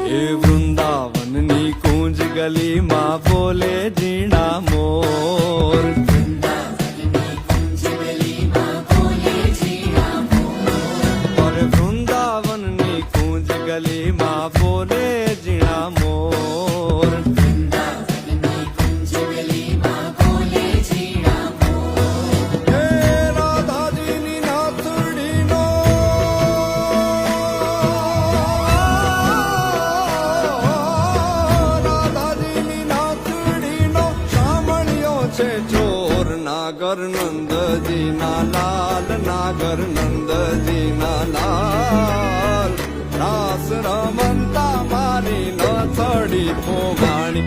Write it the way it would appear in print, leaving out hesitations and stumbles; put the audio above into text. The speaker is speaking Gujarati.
એ વૃંદાવનની કુંજ ગલીમાં બોલે ઝીણા મોર. અરે વૃંદાવનની કુંજ ગલીમાં બોલે ઝીણા મોર. હે રાધાજીની નાથડીનો છે ચોર. નાગર નંદજીના લાલ, નાગર નંદજીના લાલ, રાસ રમંતા મારી નથડી પોગાણી.